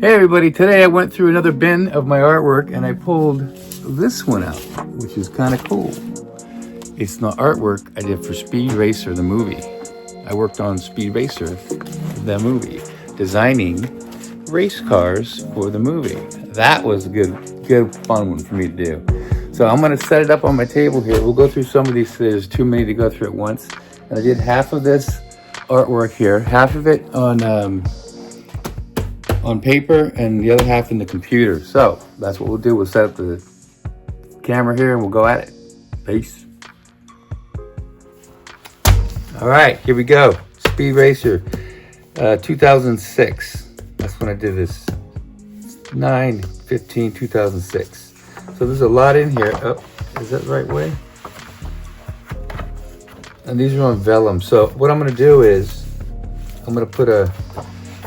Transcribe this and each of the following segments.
Hey everybody, today I went through another bin of my artwork and I pulled this one out, which is kind of cool. It's the artwork I did for Speed Racer, the movie. I worked on Speed Racer, the movie, designing race cars for the movie. That was a good fun one for me to do. So I'm gonna set it up on my table here. We'll go through some of these, there's too many to go through at once. And I did half of this artwork here, half of it on paper and the other half in the computer. So that's what we'll do. We'll set up the camera here and we'll go at it. Peace. All right, here we go. Speed Racer, 2006. That's when I did this. 9/15/2006. So there's a lot in here. Oh, is that the right way? And these are on vellum. So what I'm gonna do is I'm gonna put a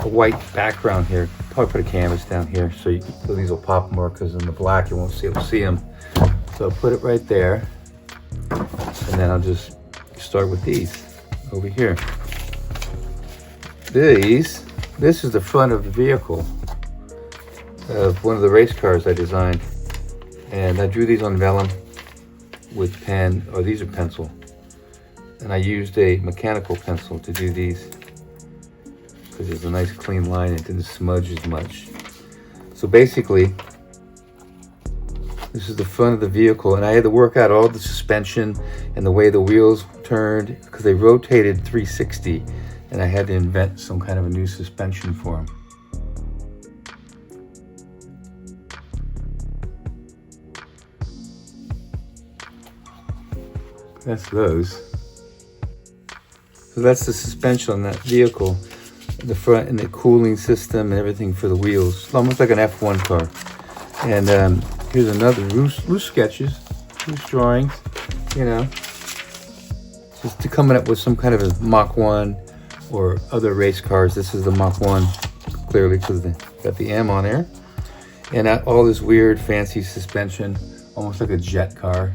white background here. Probably put a canvas down here so these will pop more, because in the black you won't be able to see them. So I'll put it right there, and then I'll just start with these over here. This is the front of the vehicle of one of the race cars I designed, and I drew these on vellum with pen, or these are pencil, and I used a mechanical pencil to do these, because there's a nice clean line. It didn't smudge as much. So basically, this is the front of the vehicle, and I had to work out all the suspension and the way the wheels turned, because they rotated 360, and I had to invent some kind of a new suspension for them. That's those. So that's the suspension on that vehicle. The front and the cooling system and everything for the wheels. It's almost like an F1 car. And here's another loose sketches, loose drawings, you know, just to coming up with some kind of a Mach 1 or other race cars. This is the Mach 1, clearly, because they got the M on there. And all this weird fancy suspension, almost like a jet car.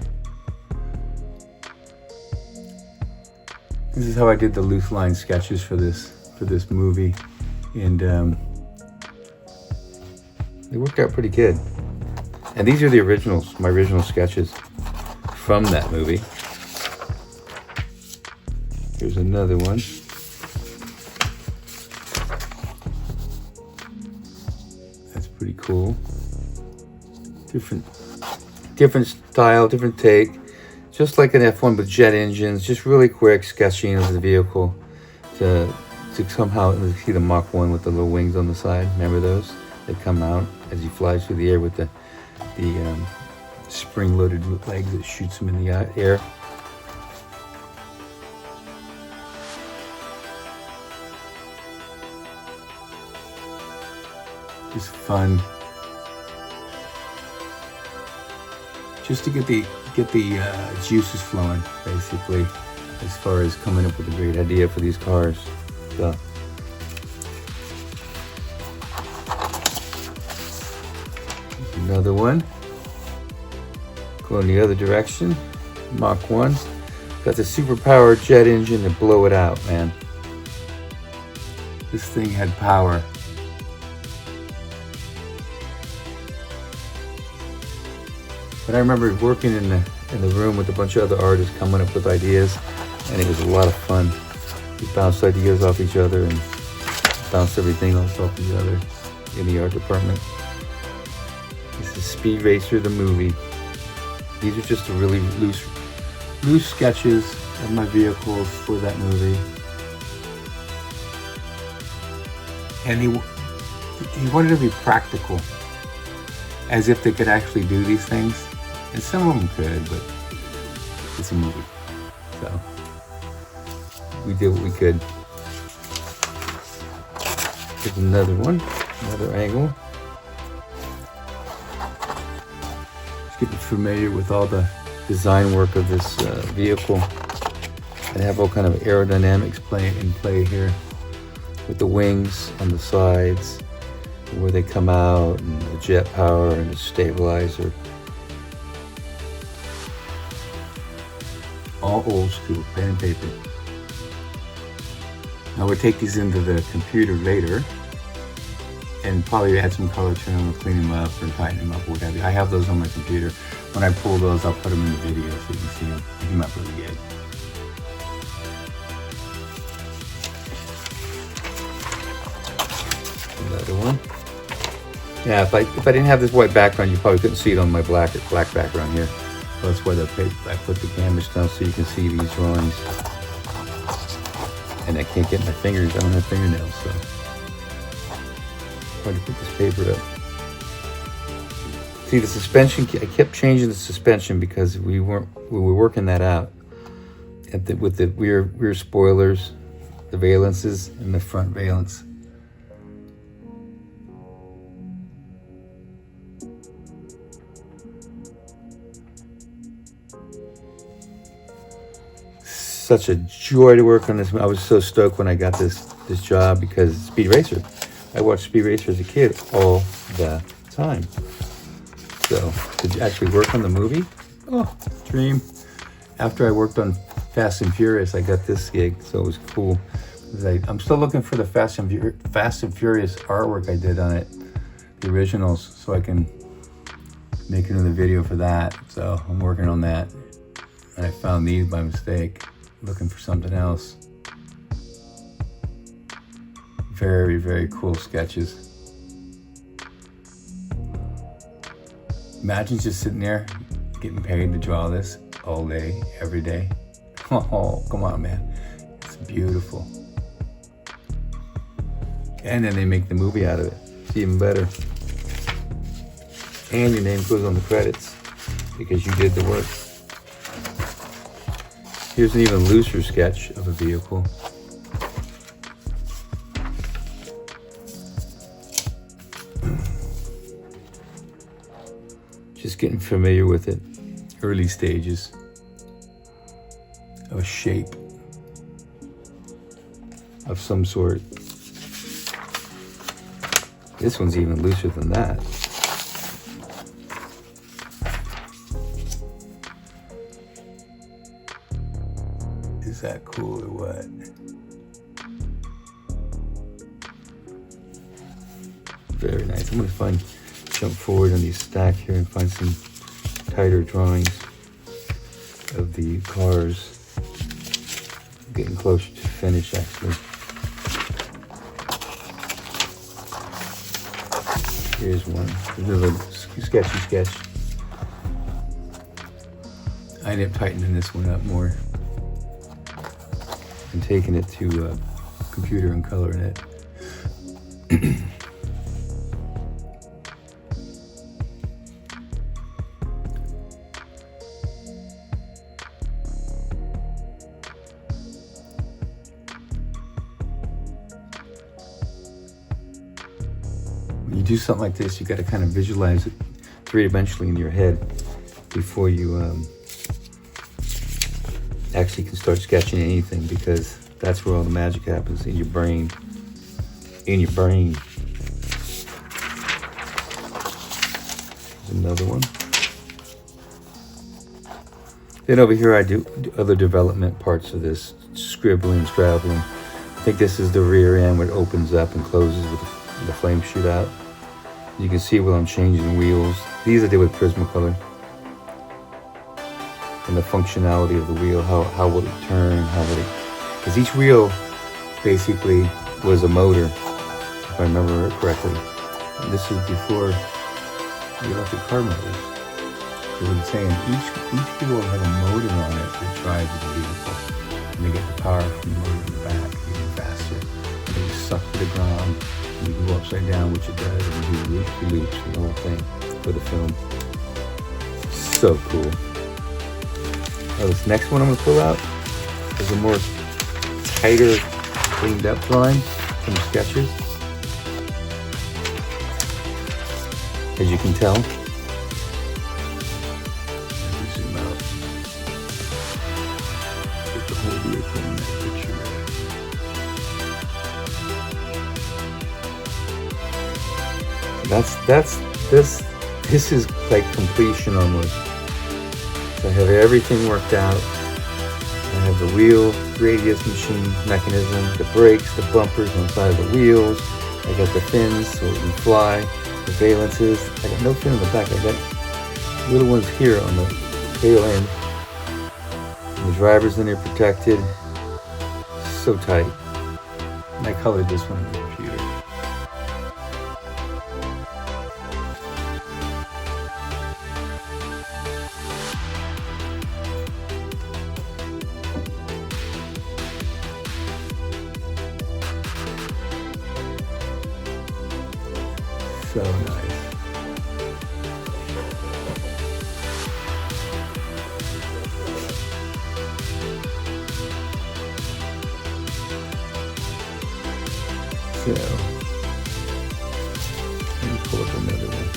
This is how I did the loose line sketches for this movie, and they worked out pretty good. And these are the originals, my original sketches from that movie. Here's another one. That's pretty cool. Different style, different take. Just like an F1 with jet engines, just really quick sketching of the vehicle to somehow see the Mach 1 with the little wings on the side. Remember those? They come out as he flies through the air with the spring-loaded legs that shoots him in the air. Just fun. Just to get the juices flowing, basically, as far as coming up with a great idea for these cars. So, another one. Going the other direction. Mach 1. Got the superpowered jet engine to blow it out, man. This thing had power. But I remember working in the room with a bunch of other artists, coming up with ideas, and it was a lot of fun. We bounced ideas off each other and bounced everything else off each other in the art department. This is Speed Racer, the movie. These are just really loose sketches of my vehicles for that movie. And he wanted to be practical, as if they could actually do these things. And some of them could, but it's a movie. So we did what we could. Here's another one, another angle. Just getting familiar with all the design work of this vehicle. I have all kind of aerodynamics in play here, with the wings on the sides, where they come out, and the jet power and the stabilizer. All old school, pen and paper. Now we'll take these into the computer later and probably add some color to them or clean them up or tighten them up or what have you. I have those on my computer. When I pull those, I'll put them in the video so you can see them. They came out really good. Another one. Yeah, if I didn't have this white background, you probably couldn't see it on my black background here. So that's why I put the canvas down so you can see these drawings. And I can't get my fingers. I don't have fingernails, so hard to put this paper up. See the suspension. I kept changing the suspension because we were working that out with the rear spoilers, the valences, and the front valence. Such a joy to work on this. I was so stoked when I got this job because Speed Racer. I watched Speed Racer as a kid all the time. So to actually work on the movie, oh, dream. After I worked on Fast and Furious, I got this gig, so it was cool. I'm still looking for the Fast and Furious artwork I did on it, the originals, so I can make another video for that. So I'm working on that, and I found these by mistake. Looking for something else. Very, very cool sketches. Imagine just sitting there getting paid to draw this all day, every day. Oh, come on, man. It's beautiful. And then they make the movie out of it. It's even better. And your name goes on the credits because you did the work. Here's an even looser sketch of a vehicle. Just getting familiar with it. Early stages of a shape of some sort. This one's even looser than that. Is that cool or what? Very nice. I'm gonna jump forward on these stack here and find some tighter drawings of the cars. Getting closer to finish, actually. Here's one. Another sketchy sketch. I ended up tightening this one up more and taking it to a computer and coloring it. When you do something like this, you got to kind of visualize it three-dimensionally in your head before you actually can start sketching anything, because that's where all the magic happens, in your brain. In your brain. There's another one. Then over here I do other development parts of this, scribbling, scrabbling. I think this is the rear end where it opens up and closes with the flame shoot out. You can see where I'm changing wheels. These I did with Prismacolor. And the functionality of the wheel, how will it turn, because each wheel basically was a motor, if I remember it correctly. And this is before the electric car motors. So we're saying each wheel has a motor on it that drives the vehicle. And they get the power from the motor in the back, even faster. And they suck to the ground, and you go upside down, which it does, and you do loops for the whole thing for the film. So cool. Now this next one I'm going to pull out is a more tighter, cleaned up drawing from sketches. As you can tell. Let me zoom out. Get the whole vehicle in that picture. This is like completion almost. I have everything worked out. I have the wheel radius machine mechanism, the brakes, the bumpers on the side of the wheels, I got the fins so it can fly, the valences. I got no fin on the back. I got little ones here on the tail end. And the driver's in there protected. So tight. And I colored this one on the computer. So nice. So, let me pull up another one.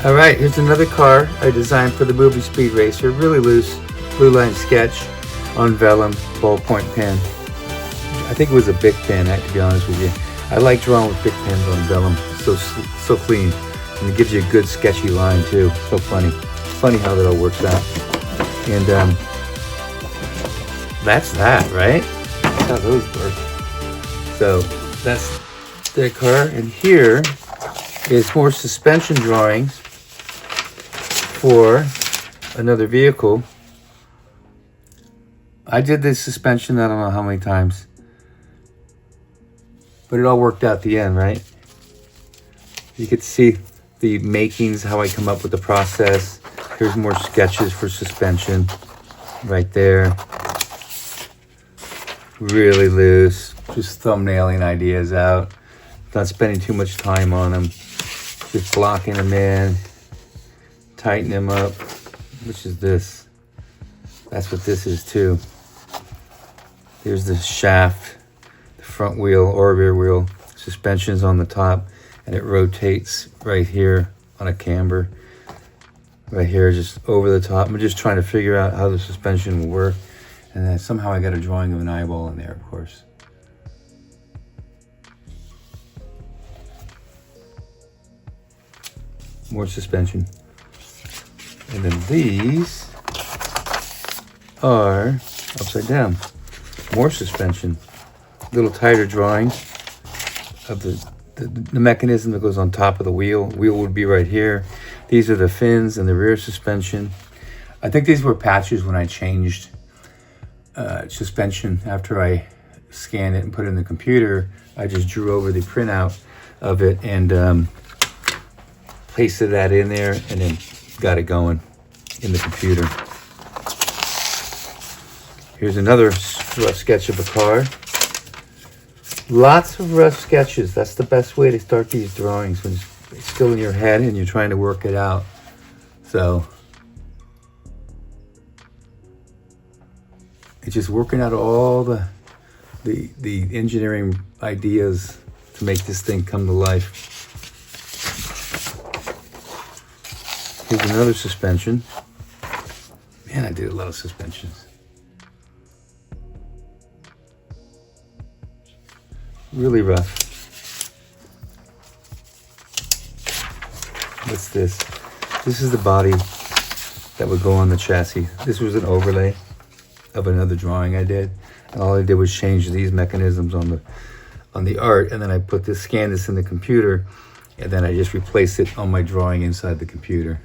All right, here's another car I designed for the movie Speed Racer. Really loose, blue line sketch on vellum, ballpoint pen. I think it was a Bic pen, to be honest with you. I like drawing with Bic pens on vellum. So clean, and it gives you a good sketchy line too. So funny. Funny how that all works out. And that's that, right? That's how those work. So that's the car, and here is more suspension drawings for another vehicle. I did this suspension, I don't know how many times, but it all worked out at the end, right? You could see the makings, how I come up with the process. Here's more sketches for suspension right there. Really loose, just thumbnailing ideas out. Not spending too much time on them. Just blocking them in, tighten them up, which is this. That's what this is too. Here's the shaft, the front wheel or rear wheel, suspension's on the top, and it rotates right here on a camber. Right here, just over the top. I'm just trying to figure out how the suspension will work. And then somehow I got a drawing of an eyeball in there, of course. More suspension. And then these are upside down. More suspension. A little tighter drawing of the mechanism that goes on top of the wheel. Wheel would be right here. These are the fins and the rear suspension. I think these were patches when I changed suspension. After I scanned it and put it in the computer, I just drew over the printout of it and pasted that in there and then got it going in the computer. Here's another rough sketch of a car. Lots of rough sketches. That's the best way to start these drawings, when it's still in your head and you're trying to work it out. So it's just working out all the engineering ideas to make this thing come to life. Here's another suspension. Man, I did a lot of suspensions. Really rough. What's this? This is the body that would go on the chassis. This was an overlay of another drawing I did, and all I did was change these mechanisms on the art, and then I scanned this in the computer, and then I just replaced it on my drawing inside the computer.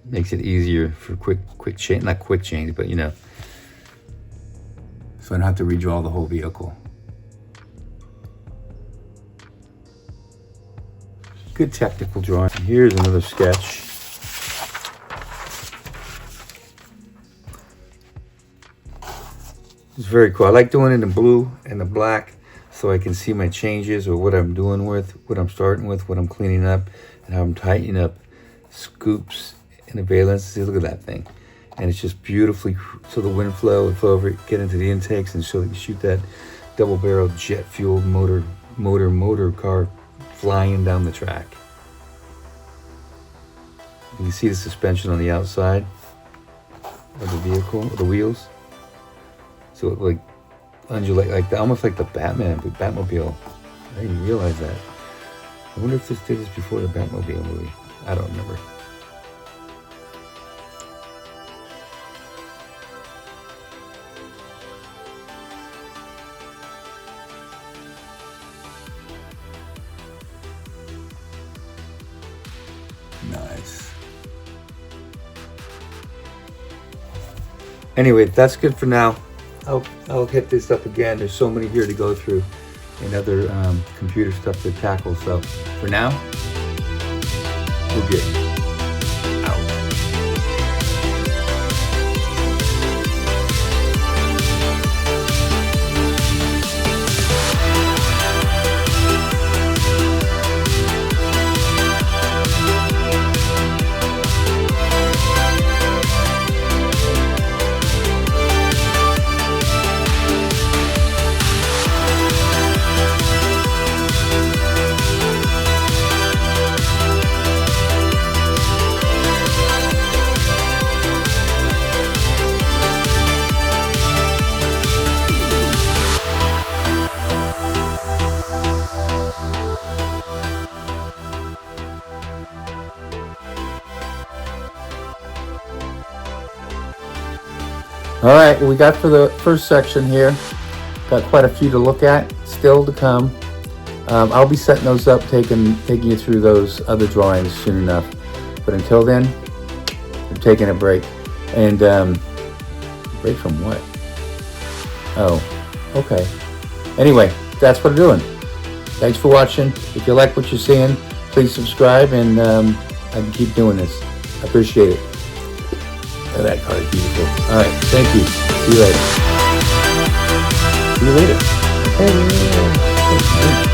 Makes it easier for quick change, not quick change, but you know, so I don't have to redraw the whole vehicle. Good technical drawing. Here's another sketch. It's very cool. I like doing it in blue and the black so I can see my changes or what I'm doing with, what I'm starting with, what I'm cleaning up, and how I'm tightening up scoops and the valence. See, look at that thing. And it's just beautifully, so the wind flow and flow over, get into the intakes, and so you shoot that double barrel jet fueled motor car flying down the track. You can see the suspension on the outside of the vehicle, the wheels. So it like undulate like that, almost like the Batmobile. I didn't realize that. I wonder if this did this before the Batmobile movie. I don't remember. Nice. Anyway, that's good for now. I'll hit this up again. There's so many here to go through and other computer stuff to tackle. So for now, we're good. Out. All right, we got for the first section here. Got quite a few to look at, still to come. I'll be setting those up, taking you through those other drawings soon enough. But until then, I'm taking a break. And break from what? Oh, okay. Anyway, that's what I'm doing. Thanks for watching. If you like what you're seeing, please subscribe, and I can keep doing this. I appreciate it. Oh, that card is beautiful. All right, thank you. See you later. See you later. Hey.